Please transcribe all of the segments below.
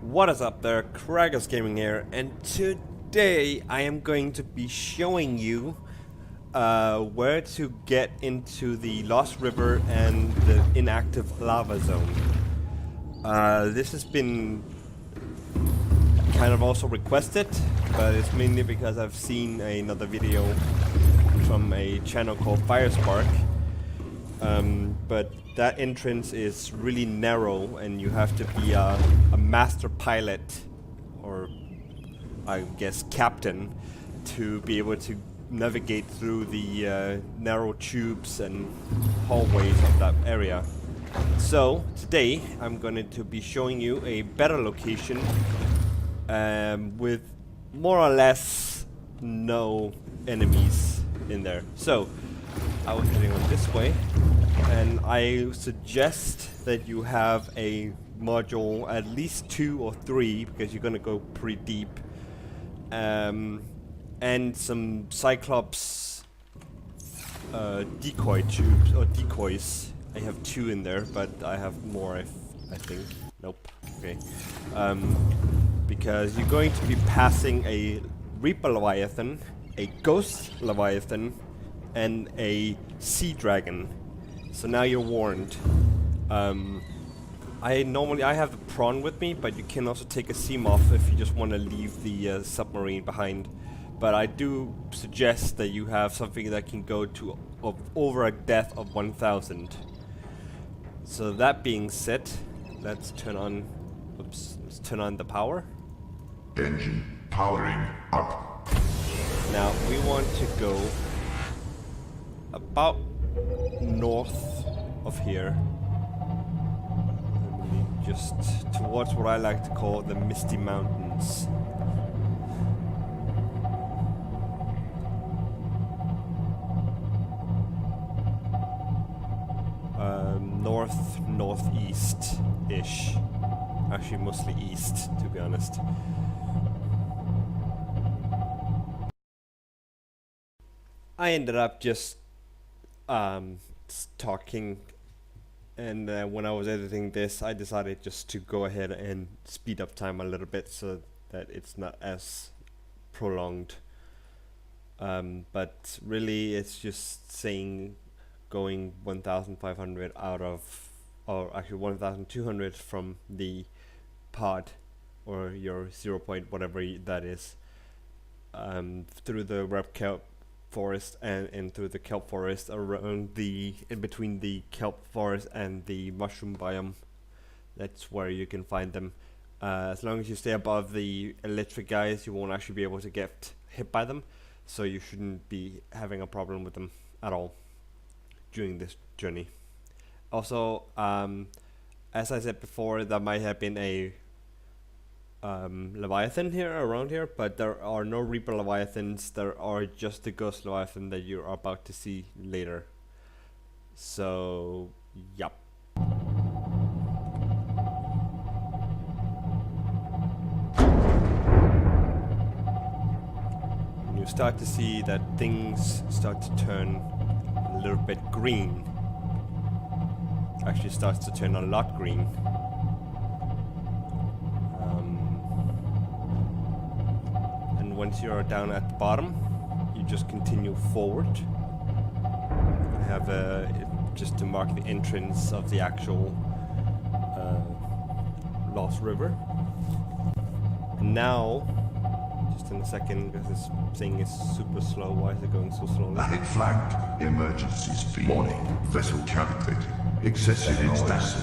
What is up there, Kragus Gaming here, and today I am going to be showing you where to get into the Lost River and the inactive lava zone. This has been kind of also requested, but it's mainly because I've seen another video from a channel called Firespark. But that entrance is really narrow and you have to be a master pilot, or I guess captain, to be able to navigate through the narrow tubes and hallways of that area. So today I'm going to be showing you a better location with more or less no enemies in there. So I was heading on this way, and I suggest that you have a module, at least 2 or 3, because you're gonna go pretty deep, and some Cyclops decoy tubes, or decoys. I have 2 in there, but I have more, I think. Nope. Okay. Because you're going to be passing a Reaper Leviathan, a Ghost Leviathan, and a Sea Dragon. So now you're warned. I have the prawn with me, but you can also take a Seamoth if you just want to leave the submarine behind. But I do suggest that you have something that can go to over a depth of 1000. So that being said, let's turn on. Let's turn on the power. Engine powering up. Now we want to go about north of here, just towards what I like to call the Misty Mountains. Northeast-ish. Actually mostly east, to be honest. I ended up just talking, and when I was editing this, I decided just to go ahead and speed up time a little bit so that it's not as prolonged. But really, it's just saying going 1,500 out of, or actually 1,200 from the pod, or your 0 point whatever that is, through the red kelp forest and through the kelp forest around in between the kelp forest and the mushroom biome. That's where you can find them. As long as you stay above the electric guys, you won't actually be able to get hit by them, so you shouldn't be having a problem with them at all during this journey. Also, as I said before, there might have been a Leviathan around here, but there are no Reaper Leviathans. There are just the Ghost Leviathan that you're about to see later. So, yep. You start to see that things start to turn a little bit green. Actually starts to turn a lot green. Once you're down at the bottom, you just continue forward. I have just to mark the entrance of the actual Lost River. And now, just in a second, because this thing is super slow. Why is it going so slowly? Planet flagged. Emergency speed. Warning. Vessel calculated. Excessive noise.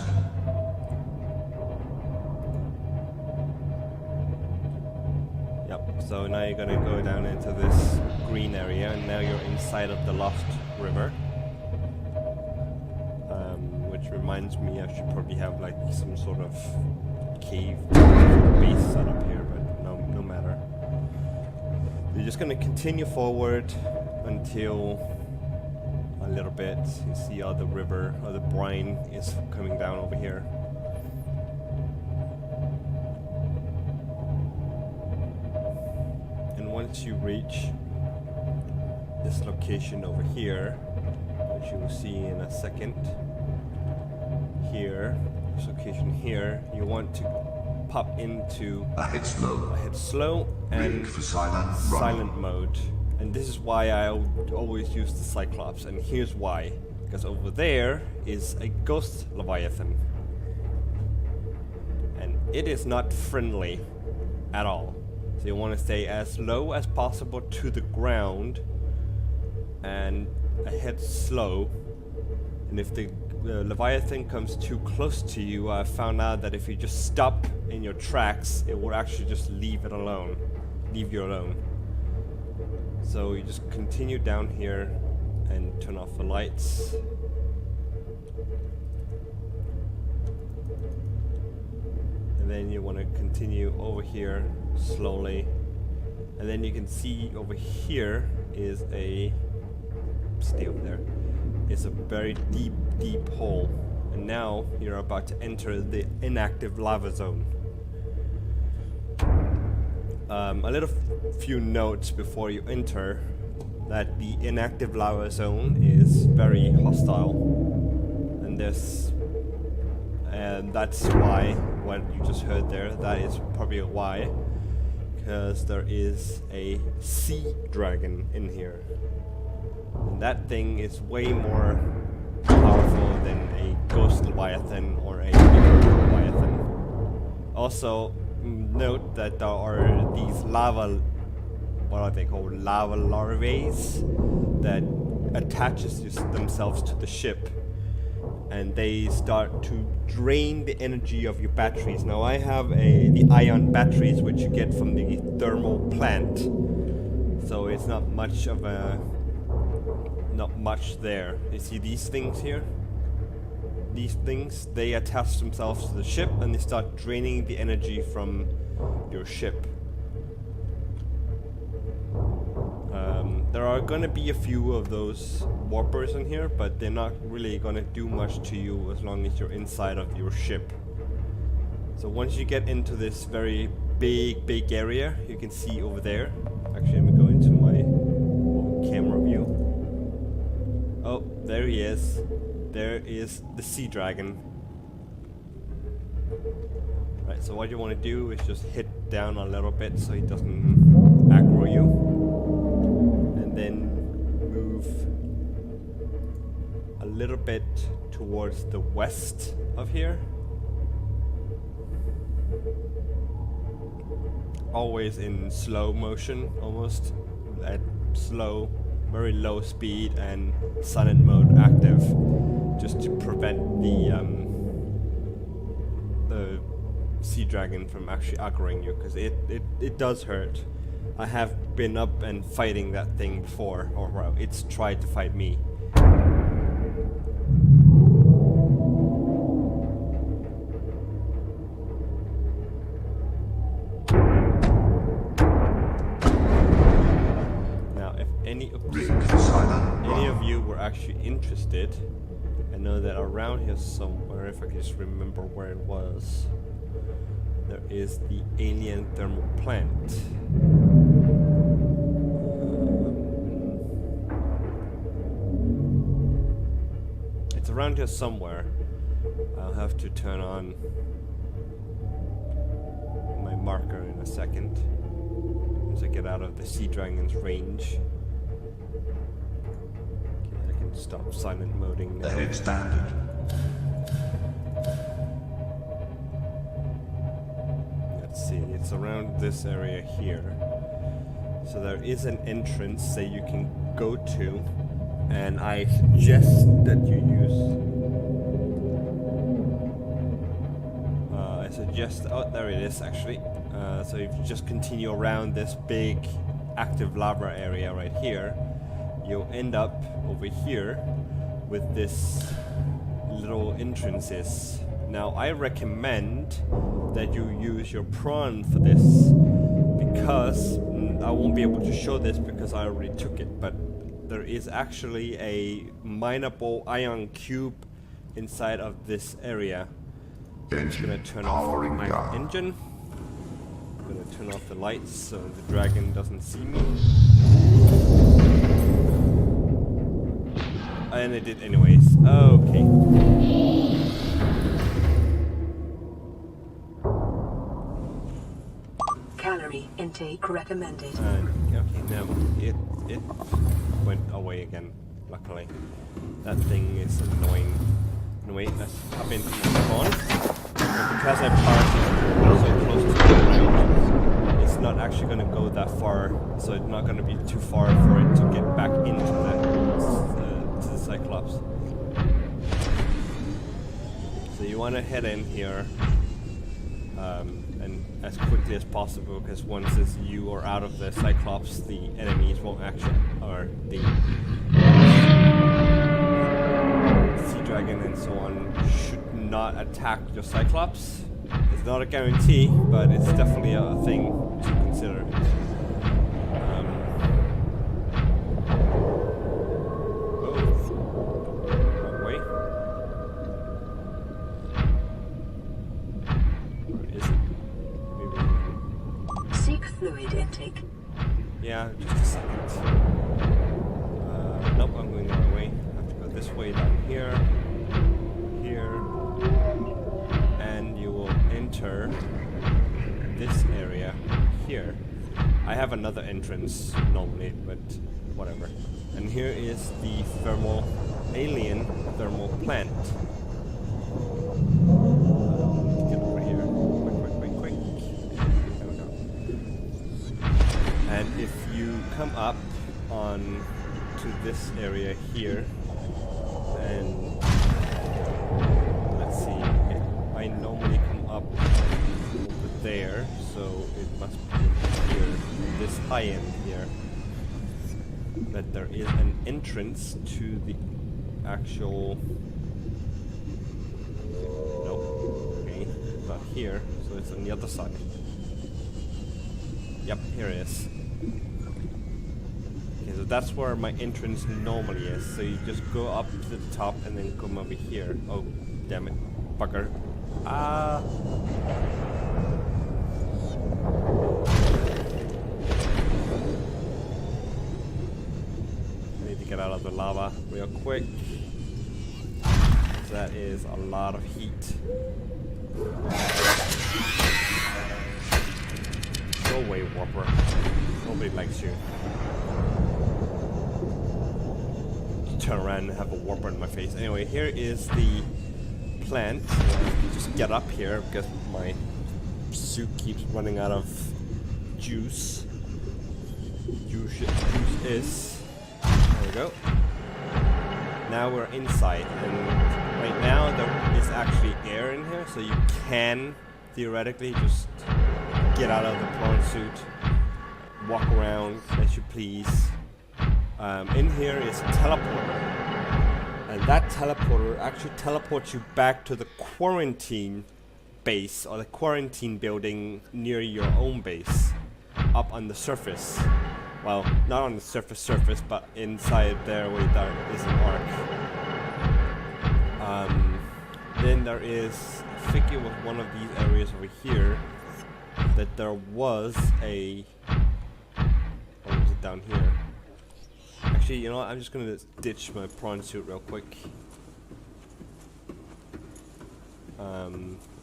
So now you're gonna go down into this green area, and now you're inside of the Lost River. Which reminds me, I should probably have like some sort of cave base set up here, but no matter. You're just gonna continue forward until a little bit. You see how the river, or the brine, is coming down over here. Once you reach this location over here, which you will see in a second, here, this location here, you want to pop into Ahead slow. slow and Rig for silent run. silent mode. And this is why I always use the Cyclops, and here's why. Because over there is a ghost Leviathan. And it is not friendly at all. So you want to stay as low as possible to the ground and ahead slow. And if the Leviathan comes too close to you, I found out that if you just stop in your tracks, it will actually just leave you alone. So you just continue down here and turn off the lights. And then you want to continue over here slowly. And then you can see over here is a... stay over there. It's a very deep hole. And now you're about to enter the inactive lava zone. A little few notes before you enter, that the inactive lava zone is very hostile, and that's why what you just heard there, that is probably why, because there is a sea dragon in here, and that thing is way more powerful than a ghost leviathan or a leviathan. Also, note that there are these lava, what are they called, lava larvae that attaches themselves to the ship, and they start to drain the energy of your batteries. Now I have the ion batteries, which you get from the thermal plant, so it's not much there. You see these things here? These things, they attach themselves to the ship and they start draining the energy from your ship. There are gonna be a few of those warpers in here, but they're not really gonna do much to you as long as you're inside of your ship. So once you get into this very big area, you can see over there. Actually, let me go into my camera view. Oh, there he is. There is the sea dragon. Right, so what you want to do is just hit down a little bit so he doesn't aggro you. And then move a little bit towards the west of here. Always in slow motion, almost at slow, very low speed and silent mode active, just to prevent the sea dragon from actually aggroing you, because it does hurt. I have been up and fighting that thing before, or well, it's tried to fight me. Now, if any of you were actually interested, I know that around here somewhere, if I can just remember where it was, there is the alien thermal plant. It's around here somewhere. I'll have to turn on my marker in a second as I get out of the sea dragon's range. Okay, I can stop silent moding now. Ahead standard. Let's see, it's around this area here. So there is an entrance that you can go to, and I suggest that you use... oh, there it is actually. So if you just continue around this big active lava area right here, you'll end up over here with this little entrances. Now I recommend that you use your prawn for this, because I won't be able to show this because I already took it, but there is actually a mineable ion cube inside of this area. I'm just gonna turn off my engine. I'm gonna turn off the lights so the dragon doesn't see me. And it did anyways. Okay. calorie intake recommended. Okay, no, it went away again. Luckily, that thing is annoying. Wait, let's hop into my spawn. Because I parked so close to the ground, it's not actually going to go that far, so it's not going to be too far for it to get back into the Cyclops. So you want to head in here, and as quickly as possible, because once you are out of the Cyclops, the enemies won't actually, or the Sea Dragon and so on, should not attack your Cyclops. It's not a guarantee, but it's definitely a thing to consider. Wrong way. Where is it? Maybe. Seek fluid intake. Yeah, just a second. Nope, I'm going the wrong way. I have to go this way down here. Here. And you will enter this area here. I have another entrance normally, but whatever. And here is the alien thermal plant. Get over here. Quick. There we go. And if you come up on to this area here, and let's see, I normally come up over there, so it must be here, this high end here, that there is an entrance to the actual, nope, okay, not here, so it's on the other side. Yep, here it is. Okay, so that's where my entrance normally is, so you just go up to the top and then come over here. Oh, damn it, bugger. I need to get out of the lava real quick. That is a lot of heat. Go away, Warper. Nobody likes you. Turn around and have a Warper in my face. Anyway, here is the plant. Just get up here because my suit keeps running out of juice. Juice is. There we go. Now we're inside, and right now there is actually air in here, so you can theoretically just get out of the prawn suit, walk around as you please. In here is a teleporter, and that teleporter actually teleports you back to the quarantine base, or the quarantine building near your own base, up on the surface. Well, not on the surface, but inside there where there is an arc. Then there is, I think it was one of these areas over here, that there was a, or was it down here? Actually, you know what, I'm just gonna ditch my prawn suit real quick.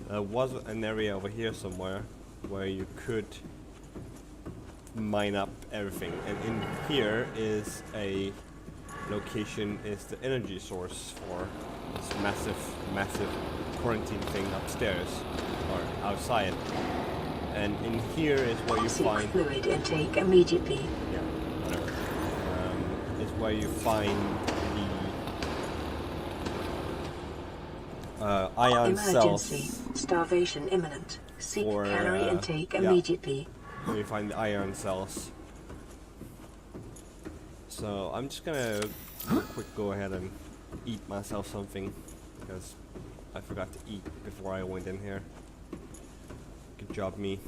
There was an area over here somewhere where you could mine up everything, and in here is a location, is the energy source for this massive quarantine thing upstairs or outside. And in here is where you find fluid intake immediately. Yeah, whatever. Is where you find the ion Emergency. cells. Starvation imminent. Seek For, calorie intake yeah. immediately. Where you find the ion cells. So I'm just gonna go ahead and eat myself something, because I forgot to eat before I went in here. Good job, me.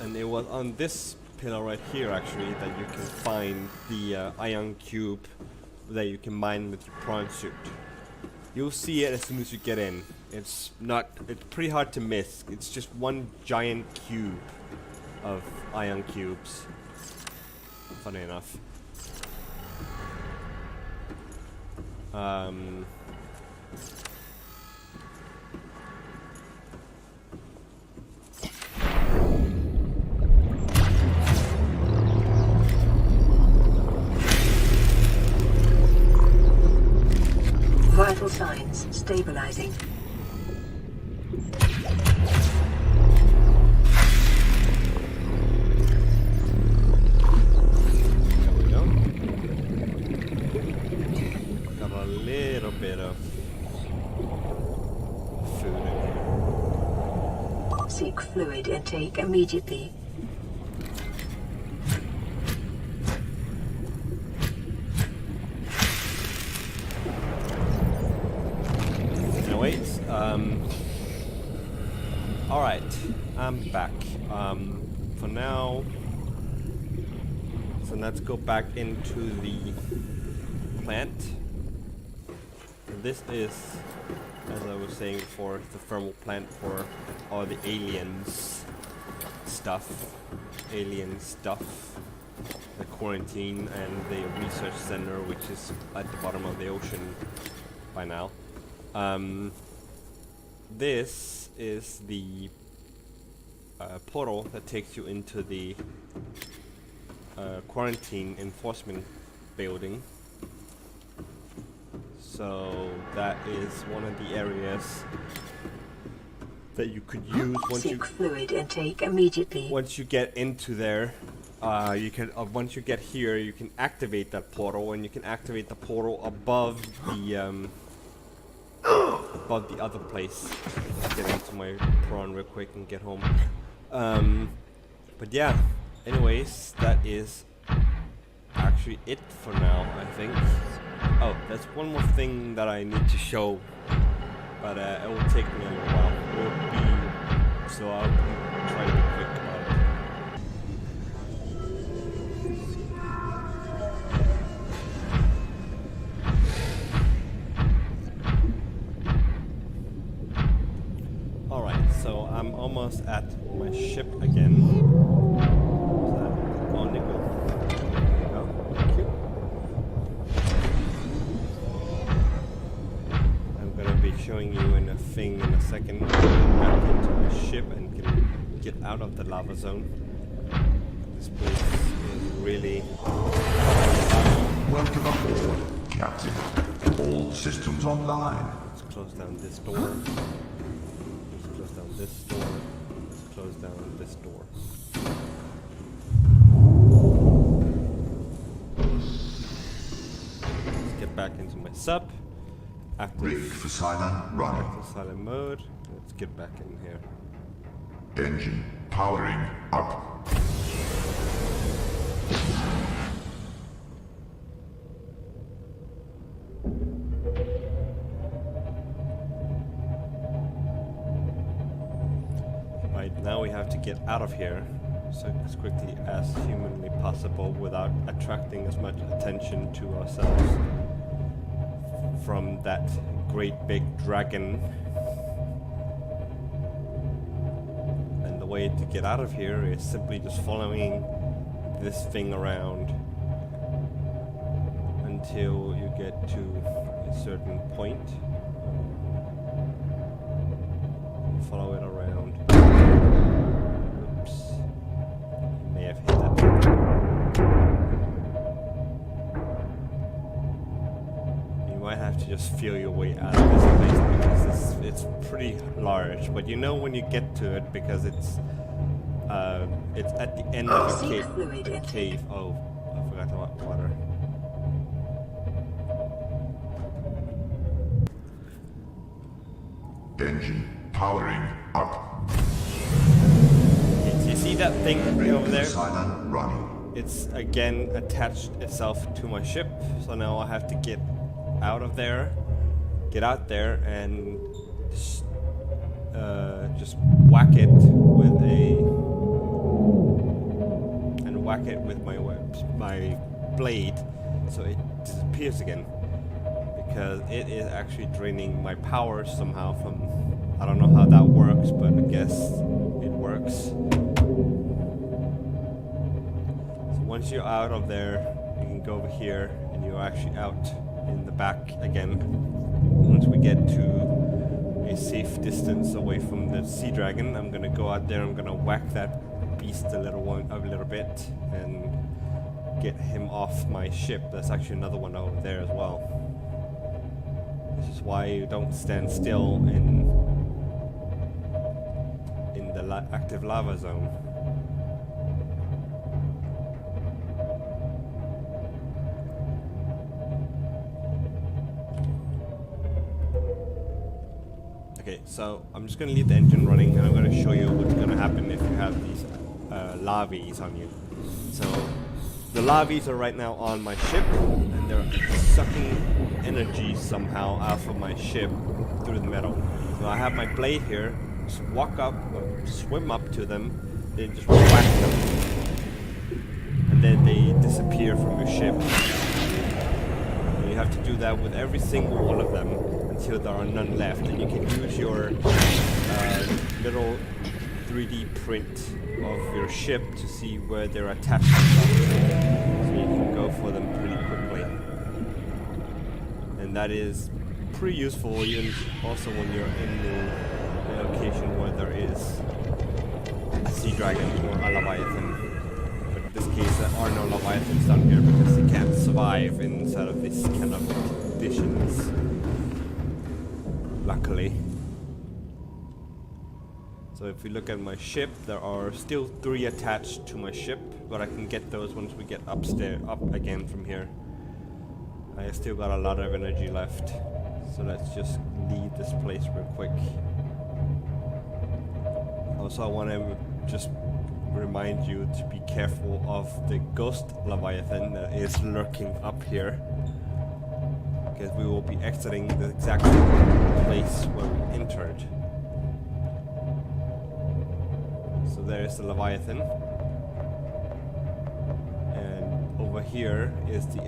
And it was on this pillar right here actually that you can find the ion cube that you can mine with your prawn suit. You'll see it as soon as you get in. It's pretty hard to miss. It's just one giant cube of ion cubes. funny enough. Vital signs stabilizing. There we go. Got a little bit of food in here. Seek fluid intake immediately. Anyways, alright, I'm back. For now, so let's go back into the plant. This is, as I was saying before, the thermal plant for all the stuff, the quarantine and the research center, which is at the bottom of the ocean by now. This is the portal that takes you into the quarantine enforcement building. So that is one of the areas that you could use Seek fluid intake immediately. once you get into there. You can once you get here, you can activate that portal, and you can activate the portal above the other place. Let's get into my prawn real quick and get home. But yeah, anyways, that is actually it for now, I think. Oh, there's one more thing that I need to show, but it will take me a little while. So I'll try to be quick about it. Alright, so I'm almost at my ship again. Is that on Nico? There you go. Thank you. I'm gonna be showing you in a thing in a second. Back into my ship and can get out of the lava zone. This place is really... Welcome aboard, Captain. All systems online. Let's close down this door. Let's close down this door. Let's close down this door. Let's get back into my sub. Rig Active for silent running. silent mode. Let's get back in here. Engine powering up. Right, now we have to get out of here so as quickly as humanly possible without attracting as much attention to ourselves from that great big dragon. And the way to get out of here is simply just following this thing around until you get to a certain point. Follow it around. Oops. May have hit that. You might have to just feel your way out of this place because it's pretty large. But you know when you get to it because it's at the end of a cave. Oh, I forgot about water. Engine powering up. You see that thing Rig over for there? silent running. It's again attached itself to my ship, so now I have to get out of there, get out there, and just whack it with my blade, so it disappears again. Because it is actually draining my power somehow from... I don't know how that works, but I guess it works. So once you're out of there, you can go over here, and you're actually out in the back again. Once we get to a safe distance away from the sea dragon, I'm gonna go out there. I'm gonna whack that beast a little bit and get him off my ship. There's actually another one over there as well. This is why you don't stand still in the active lava zone. Okay, so I'm just gonna leave the engine running, and I'm gonna show you what's gonna happen if you have these lavies on you. So the lavies are right now on my ship, and they're sucking energy somehow out of my ship through the metal. So I have my blade here, just walk up, or swim up to them, then just whack them, and then they disappear from your ship. And you have to do that with every single one of them until there are none left, and you can use your little 3D print of your ship to see where they're attached to, so you can go for them pretty quickly. And that is pretty useful even also when you're in the location where there is a sea dragon or a leviathan. But in this case there are no leviathans down here because they can't survive inside of this kind of conditions, luckily. So if we look at my ship, there are still 3 attached to my ship, but I can get those once we get up again from here. I still got a lot of energy left, so let's just leave this place real quick. Also, I want to just remind you to be careful of the ghost leviathan that is lurking up here, because we will be exiting the exact place where we entered. So there's the leviathan, and over here is the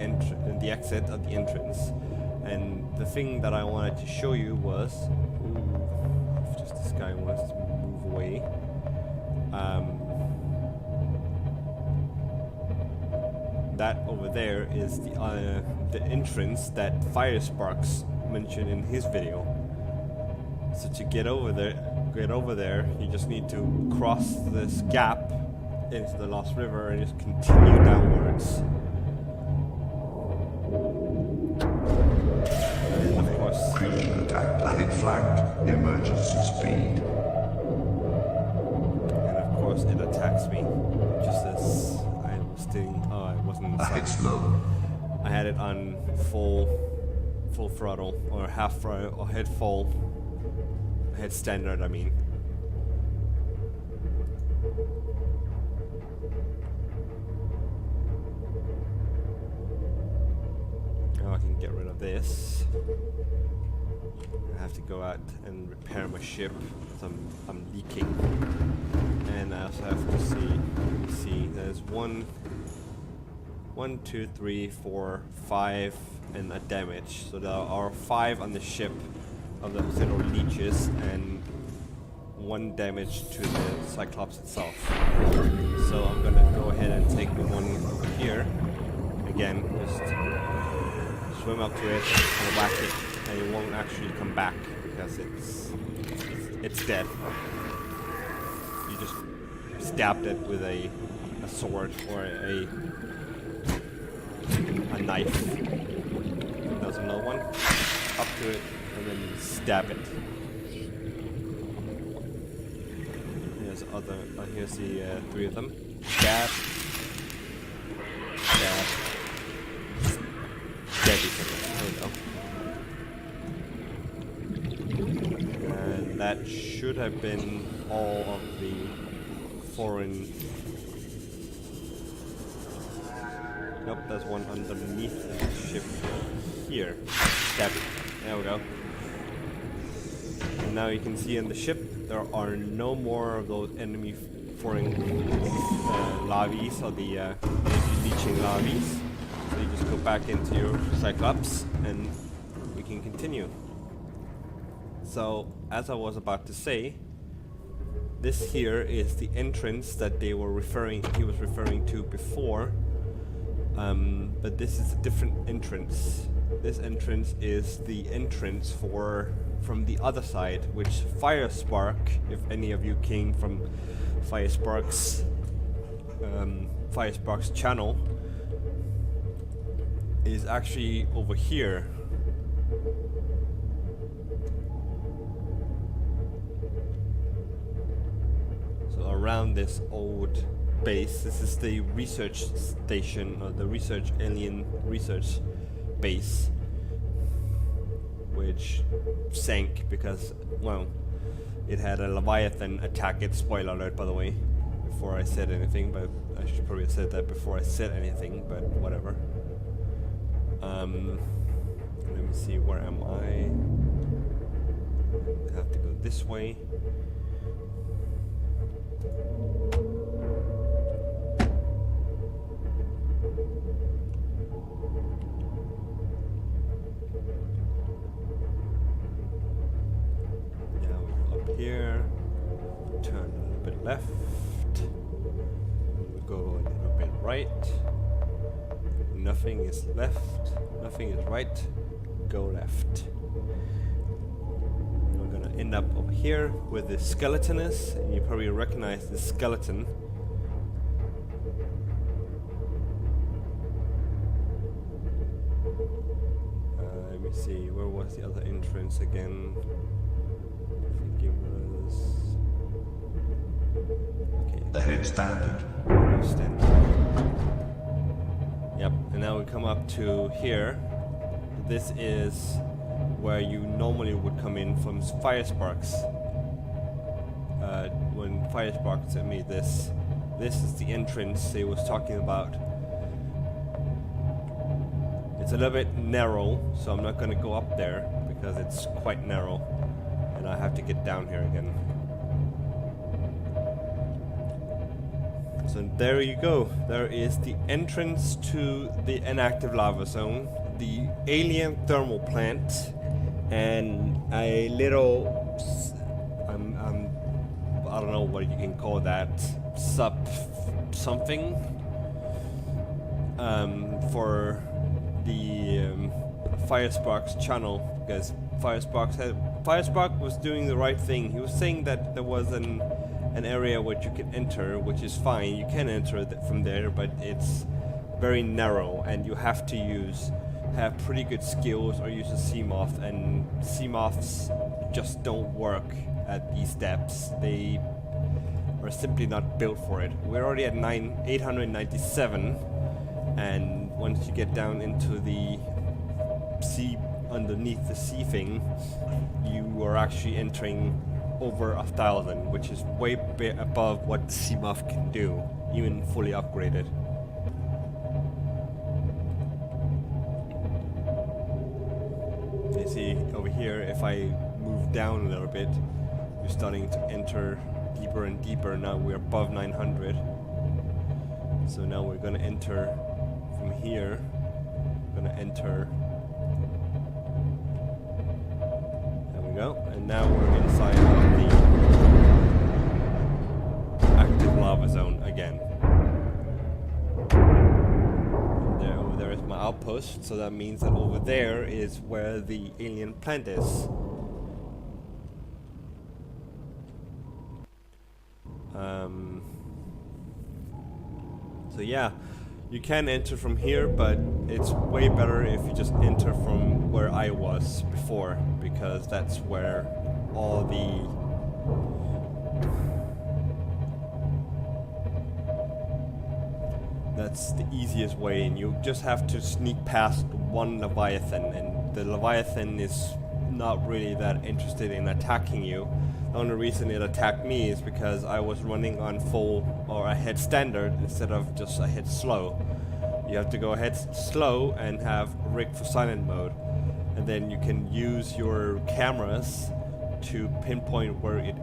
exit of the entrance. And the thing that I wanted to show you was, if just this guy wants to move away. That over there is the entrance that Firesparks mentioned in his video. So to get over there, you just need to cross this gap into the Lost River and just continue downwards. And of course, Creature attack planet flagged. Emergency speed. And of course, it attacks me just as I was still. Oh, I wasn't inside. Ahead slow. I had it on full throttle, or half throttle, or head full. Head standard, I mean. Now I can get rid of this. I have to go out and repair my ship because I'm leaking. And I also have to see there's 1, 2, 3, 4, 5 and a damage. So there are 5 on the ship of those little leeches and 1 damage to the Cyclops itself. So I'm gonna go ahead and take the one over here. Again, just swim up to it and whack it, and it won't actually come back because it's dead. You just stabbed it with a sword or a knife. There's another one. Up to it and then stab it. Here's the 3 of them. Stab. Stab. Dead each other. There we go. And that should have been all of the foreign. Nope, there's one underneath the ship here. Stab it. There we go. And now you can see in the ship there are no more of those enemy foreign lavies, or the leeching lavies. So you just go back into your Cyclops and we can continue. So as I was about to say, this here is the entrance that he was referring to before, But this is a different entrance. This entrance is the entrance from the other side, which Firespark, if any of you came from Firespark's channel, is actually over here. So around this old base, this is the research station, or the alien research base, which sank because, well, it had a Leviathan attack it. Spoiler alert, by the way, before I said anything, but I should probably have said that before I said anything, but whatever. Let me see, where am I? I have to go this way. Here, turn a little bit left, we'll go a little bit right, nothing is left, nothing is right, go left. And we're gonna end up over here where the skeleton is, and you probably recognize the skeleton. Let me see, where was the other entrance again? It was okay. The head standard. Yep, and now we come up to here. This is where you normally would come in from Firesparks. When Firesparks sent me this is the entrance they was talking about. It's a little bit narrow, so I'm not going to go up there because it's quite narrow. And I have to get down here again. So there you go. There is the entrance to the inactive lava zone, the alien thermal plant, and a little, I don't know what you can call that, something for the Firespark's channel, because Firespark was doing the right thing. He was saying that there was an area which you can enter, which is fine. You can enter from there, but it's very narrow, and you have to have pretty good skills or use a CMOF, and CMOFs just don't work at these depths. They are simply not built for it. We're already at 897, and once you get down into the sea, underneath the sea thing, you are actually entering over 1,000, which is way above what CMOF can do, even fully upgraded. You see over here, if I move down a little bit, you're starting to enter deeper and deeper. Now we're above 900. So now we're going to enter from here. We're going to enter. There we go. And now we're inside of the active lava zone again. Over there is my outpost, so that means that over there is where the alien plant is. So yeah, you can enter from here, but it's way better if you just enter from where I was before, because that's where all that's the easiest way, and you just have to sneak past one Leviathan, and the Leviathan is not really that interested in attacking you. The only reason it attacked me is because I was running on full or ahead standard instead of just ahead slow. You have to go ahead slow and have rig for silent mode, and then you can use your cameras to pinpoint where it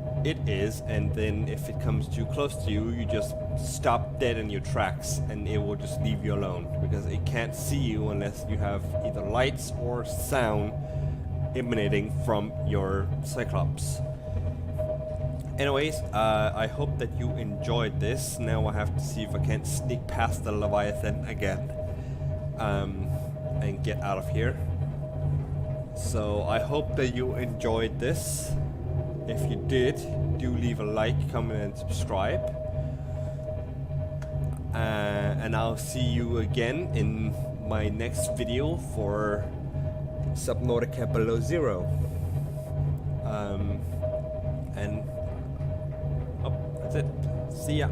is, and then if it comes too close to you, you just stop dead in your tracks and it will just leave you alone, because it can't see you unless you have either lights or sound emanating from your Cyclops. Anyways, I hope that you enjoyed this. Now I have to see if I can't sneak past the Leviathan again. and get out of here. So I hope that you enjoyed this. If you did, do leave a like, comment and subscribe. And I'll see you again in my next video for Subnautica Below Zero. And that's it. See ya.